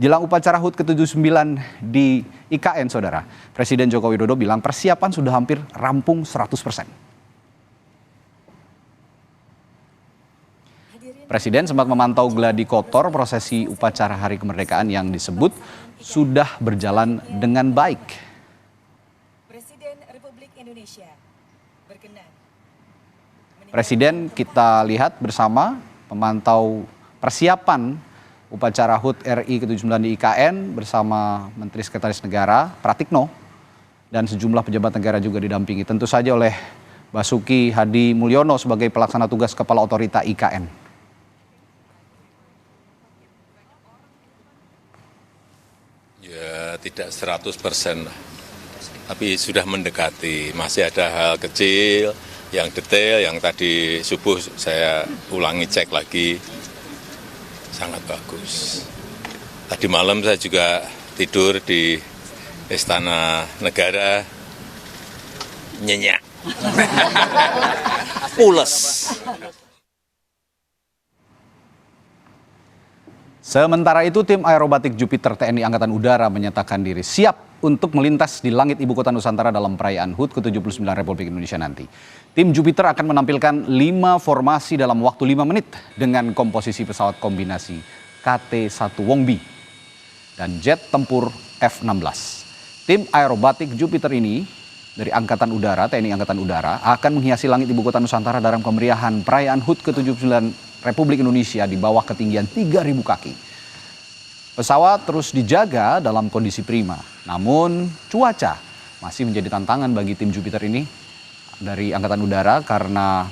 Jelang upacara HUT ke-79 di IKN, Saudara, Presiden Joko Widodo bilang persiapan sudah hampir rampung 100%. Presiden sempat memantau gladi kotor prosesi upacara Hari Kemerdekaan yang disebut sudah berjalan dengan baik. Presiden Republik Indonesia berkenan. Presiden kita lihat bersama memantau persiapan upacara HUT RI ke-79 di IKN bersama Menteri Sekretaris Negara Pratikno dan sejumlah pejabat negara juga didampingi tentu saja oleh Basuki Hadi Mulyono sebagai pelaksana tugas Kepala Otorita IKN. Ya tidak 100% lah, tapi sudah mendekati. Masih ada hal kecil yang detail yang tadi subuh saya ulangi cek lagi. Sangat bagus. Tadi malam saya juga tidur di Istana Negara, nyenyak, pules. Sementara itu, tim aerobatik Jupiter TNI Angkatan Udara menyatakan diri siap untuk melintas di langit Ibu Kota Nusantara dalam perayaan HUT ke-79 Republik Indonesia nanti. Tim Jupiter akan menampilkan 5 formasi dalam waktu 5 menit dengan komposisi pesawat kombinasi KT-1 Wongbi dan jet tempur F-16. Tim aerobatik Jupiter ini dari Angkatan Udara, TNI Angkatan Udara, akan menghiasi langit Ibu Kota Nusantara dalam kemeriahan perayaan HUT ke-79 Republik Indonesia di bawah ketinggian 3.000 kaki. Pesawat terus dijaga dalam kondisi prima, namun cuaca masih menjadi tantangan bagi tim Jupiter ini dari Angkatan Udara karena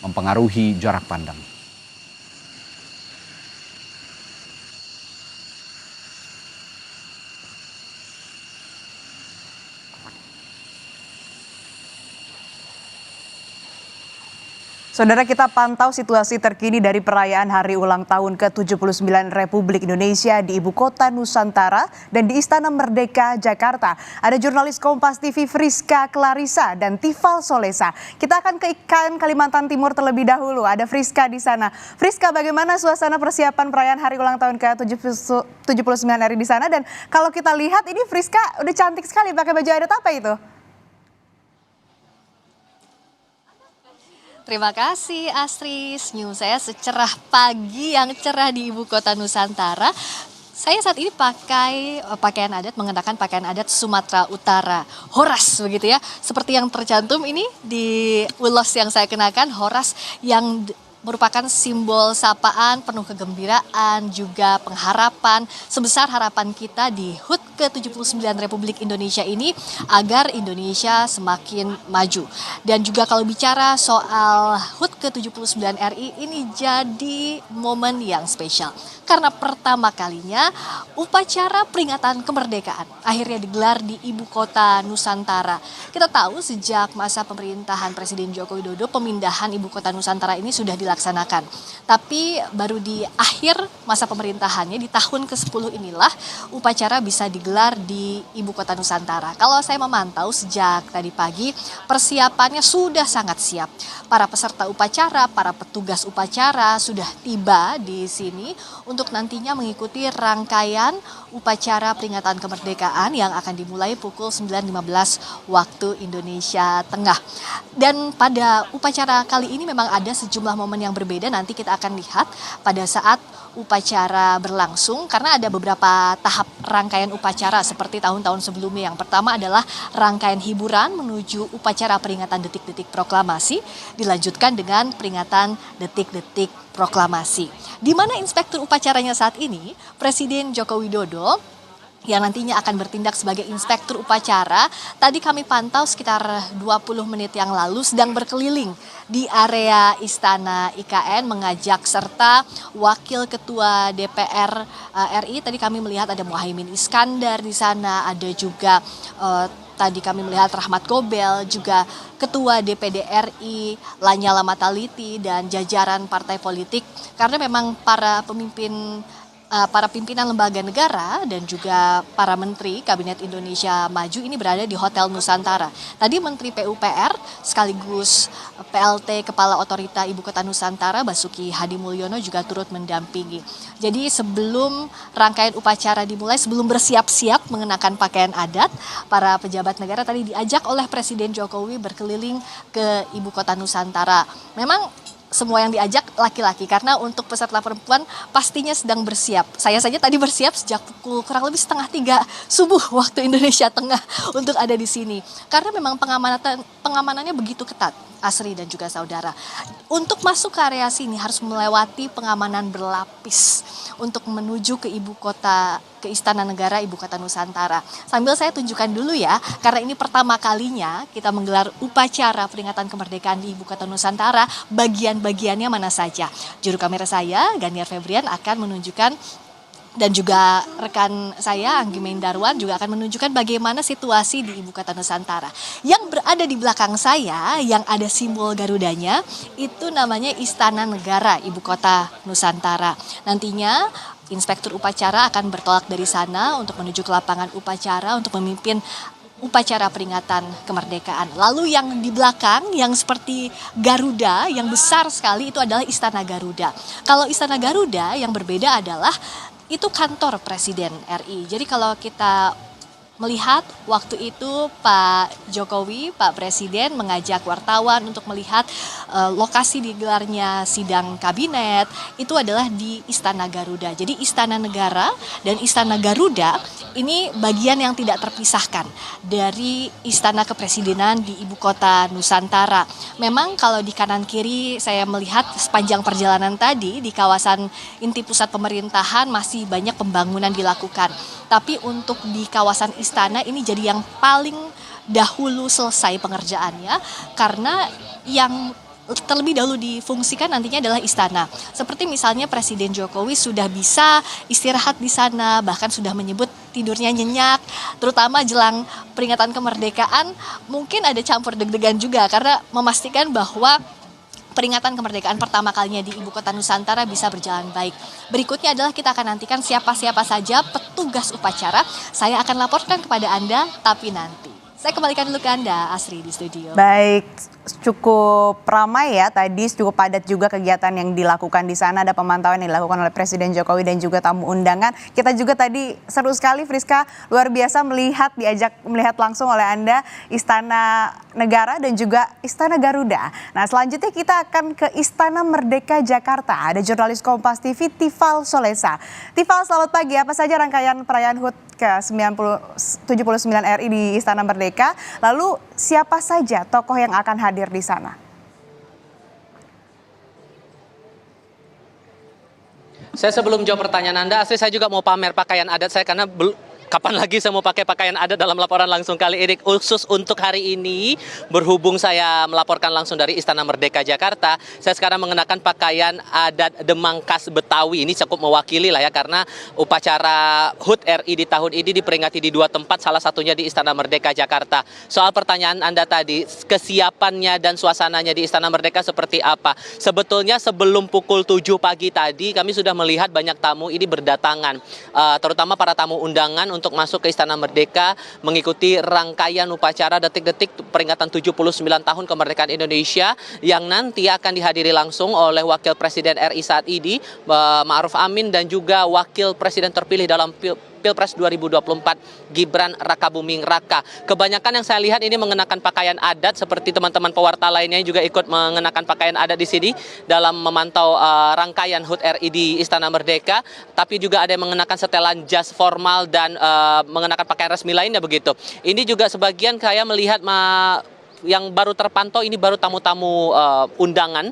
mempengaruhi jarak pandang. Saudara, kita pantau situasi terkini dari perayaan Hari Ulang Tahun ke-79 Republik Indonesia di Ibu Kota Nusantara dan di Istana Merdeka, Jakarta. Ada jurnalis Kompas TV Friska Clarissa dan Tifal Solesa. Kita akan ke IKN Kalimantan Timur terlebih dahulu. Ada Friska di sana. Friska, bagaimana suasana persiapan perayaan Hari Ulang Tahun ke-79 RI di sana? Dan kalau kita lihat ini Friska udah cantik sekali pakai baju adat apa itu? Terima kasih Astri, senyum saya secerah pagi yang cerah di Ibu Kota Nusantara. Saya saat ini pakai pakaian adat, mengenakan pakaian adat Sumatera Utara, Horas begitu ya. Seperti yang tercantum ini di ulos yang saya kenakan, Horas yang merupakan simbol sapaan, penuh kegembiraan, juga pengharapan, sebesar harapan kita di HUT ke-79 Republik Indonesia ini agar Indonesia semakin maju. Dan juga kalau bicara soal HUT ke-79 RI ini jadi momen yang spesial. Karena pertama kalinya upacara peringatan kemerdekaan akhirnya digelar di Ibu Kota Nusantara. Kita tahu sejak masa pemerintahan Presiden Joko Widodo pemindahan Ibu Kota Nusantara ini sudah dilaksanakan. Tapi baru di akhir masa pemerintahannya di tahun ke-10 inilah upacara bisa digelar di Ibu Kota Nusantara. Kalau saya memantau sejak tadi pagi persiapannya sudah sangat siap. Para peserta upacara, para petugas upacara sudah tiba di sini untuk nantinya mengikuti rangkaian upacara peringatan kemerdekaan yang akan dimulai pukul 9.15 waktu Indonesia Tengah. Dan pada upacara kali ini memang ada sejumlah momen yang berbeda, nanti kita akan lihat pada saat upacara berlangsung karena ada beberapa tahap rangkaian upacara seperti tahun-tahun sebelumnya. Yang pertama adalah rangkaian hiburan menuju upacara peringatan detik-detik proklamasi, dilanjutkan dengan peringatan detik-detik proklamasi. Di mana inspektur upacaranya saat ini, Presiden Joko Widodo yang nantinya akan bertindak sebagai inspektur upacara. Tadi kami pantau sekitar 20 menit yang lalu sedang berkeliling di area Istana IKN mengajak serta Wakil Ketua DPR RI. Tadi kami melihat ada Muhaimin Iskandar di sana, ada juga tadi kami melihat Rahmat Gobel, juga Ketua DPD RI Lanyala Mataliti dan jajaran partai politik. Karena memang para pemimpin para pimpinan lembaga negara dan juga para menteri Kabinet Indonesia Maju ini berada di Hotel Nusantara. Tadi Menteri PUPR sekaligus PLT Kepala Otorita Ibu Kota Nusantara Basuki Hadi Mulyono juga turut mendampingi. Jadi sebelum rangkaian upacara dimulai, sebelum bersiap-siap mengenakan pakaian adat, para pejabat negara tadi diajak oleh Presiden Jokowi berkeliling ke Ibu Kota Nusantara. Memang semua yang diajak laki-laki karena untuk peserta perempuan pastinya sedang bersiap. Saya saja tadi bersiap sejak pukul kurang lebih 2:30 subuh waktu Indonesia Tengah untuk ada di sini. Karena memang pengamanannya begitu ketat, Asri dan juga saudara. Untuk masuk ke area sini harus melewati pengamanan berlapis untuk menuju ke ibu kota, ke Istana Negara Ibu Kota Nusantara. Sambil saya tunjukkan dulu ya, karena ini pertama kalinya kita menggelar upacara peringatan kemerdekaan di Ibu Kota Nusantara, bagian-bagiannya mana saja. Juru kamera saya, Ganiar Febrian, akan menunjukkan, dan juga rekan saya Anggi Mendarwan juga akan menunjukkan bagaimana situasi di Ibu Kota Nusantara. Yang berada di belakang saya yang ada simbol Garudanya itu namanya Istana Negara Ibu Kota Nusantara. Nantinya Inspektur upacara akan bertolak dari sana untuk menuju ke lapangan upacara untuk memimpin upacara peringatan kemerdekaan. Lalu yang di belakang yang seperti Garuda yang besar sekali itu adalah Istana Garuda. Kalau Istana Garuda yang berbeda adalah itu kantor Presiden RI. Jadi kalau kita melihat waktu itu Pak Jokowi, Pak Presiden mengajak wartawan untuk melihat lokasi digelarnya sidang kabinet, itu adalah di Istana Garuda. Jadi Istana Negara dan Istana Garuda ini bagian yang tidak terpisahkan dari Istana Kepresidenan di Ibu Kota Nusantara. Memang kalau di kanan kiri saya melihat sepanjang perjalanan tadi di kawasan inti pusat pemerintahan masih banyak pembangunan dilakukan. Tapi untuk di kawasan istana ini jadi yang paling dahulu selesai pengerjaannya karena yang terlebih dahulu difungsikan nantinya adalah istana. Seperti misalnya Presiden Jokowi sudah bisa istirahat di sana, bahkan sudah menyebut tidurnya nyenyak, terutama jelang peringatan kemerdekaan mungkin ada campur deg-degan juga karena memastikan bahwa peringatan kemerdekaan pertama kalinya di Ibu Kota Nusantara bisa berjalan baik. Berikutnya adalah kita akan nantikan siapa-siapa saja petugas upacara. Saya akan laporkan kepada Anda, tapi nanti. Saya kembalikan dulu ke Anda, Asri, di studio. Baik, cukup ramai ya tadi, cukup padat juga kegiatan yang dilakukan di sana. Ada pemantauan yang dilakukan oleh Presiden Jokowi dan juga tamu undangan. Kita juga tadi seru sekali, Friska, luar biasa diajak melihat langsung oleh Anda Istana Negara dan juga Istana Garuda. Nah, selanjutnya kita akan ke Istana Merdeka Jakarta. Ada jurnalis Kompas TV Tifal Solesa. Tifal, selamat pagi. Apa saja rangkaian perayaan HUT ke-79 RI di Istana Merdeka? Lalu siapa saja tokoh yang akan hadir di sana? Saya sebelum jawab pertanyaan Anda, Asli saya juga mau pamer pakaian adat saya karena kapan lagi saya mau pakai pakaian adat dalam laporan langsung kali ini. Khusus untuk hari ini, berhubung saya melaporkan langsung dari Istana Merdeka Jakarta, saya sekarang mengenakan pakaian adat Demang khas Betawi. Ini cukup mewakili lah ya, karena upacara HUT RI di tahun ini diperingati di 2 tempat, salah satunya di Istana Merdeka Jakarta. Soal pertanyaan Anda tadi, kesiapannya dan suasananya di Istana Merdeka seperti apa? Sebetulnya sebelum pukul 7 pagi tadi, kami sudah melihat banyak tamu ini berdatangan, terutama para tamu undangan untuk masuk ke Istana Merdeka mengikuti rangkaian upacara detik-detik peringatan 79 tahun kemerdekaan Indonesia yang nanti akan dihadiri langsung oleh Wakil Presiden RI saat ini, Ma'ruf Amin, dan juga Wakil Presiden terpilih dalam Pilpres 2024, Gibran Rakabuming Raka. Kebanyakan yang saya lihat ini mengenakan pakaian adat, seperti teman-teman pewarta lainnya juga ikut mengenakan pakaian adat di sini dalam memantau rangkaian HUT RI di Istana Merdeka. Tapi juga ada yang mengenakan setelan jas formal dan mengenakan pakaian resmi lainnya begitu. Ini juga sebagian saya melihat yang baru terpantau ini baru tamu-tamu undangan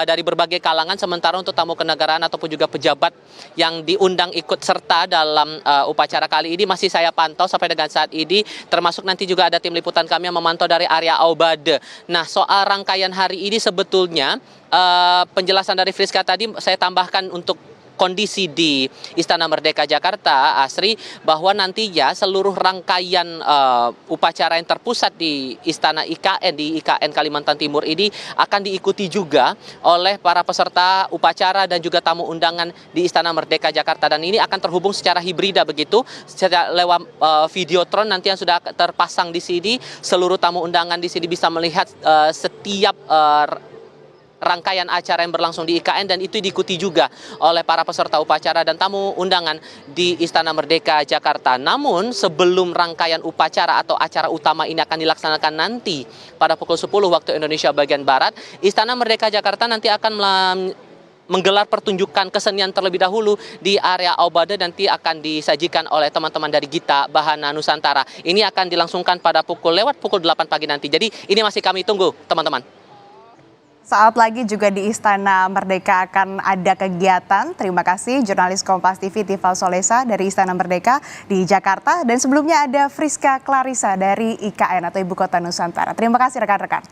dari berbagai kalangan, sementara untuk tamu kenegaraan ataupun juga pejabat yang diundang ikut serta dalam upacara kali ini masih saya pantau sampai dengan saat ini, termasuk nanti juga ada tim liputan kami yang memantau dari area Aubade. Nah, soal rangkaian hari ini sebetulnya penjelasan dari Friska tadi saya tambahkan untuk kondisi di Istana Merdeka Jakarta, Asri, bahwa nantinya seluruh rangkaian upacara yang terpusat di Istana IKN, di IKN Kalimantan Timur ini akan diikuti juga oleh para peserta upacara dan juga tamu undangan di Istana Merdeka Jakarta. Dan ini akan terhubung secara hibrida begitu, secara lewat videotron nanti yang sudah terpasang di sini. Seluruh tamu undangan di sini bisa melihat setiap rangkaian acara yang berlangsung di IKN, dan itu diikuti juga oleh para peserta upacara dan tamu undangan di Istana Merdeka Jakarta. Namun sebelum rangkaian upacara atau acara utama ini akan dilaksanakan nanti pada pukul 10 waktu Indonesia bagian Barat, Istana Merdeka Jakarta nanti akan menggelar pertunjukan kesenian terlebih dahulu di area Aubade, nanti akan disajikan oleh teman-teman dari Gita Bahana Nusantara. Ini akan dilangsungkan pada lewat pukul 8 pagi nanti. Jadi ini masih kami tunggu, teman-teman. Saat lagi juga di Istana Merdeka akan ada kegiatan. Terima kasih jurnalis Kompas TV Tifal Solesa dari Istana Merdeka di Jakarta. Dan sebelumnya ada Friska Clarissa dari IKN atau Ibu Kota Nusantara. Terima kasih rekan-rekan.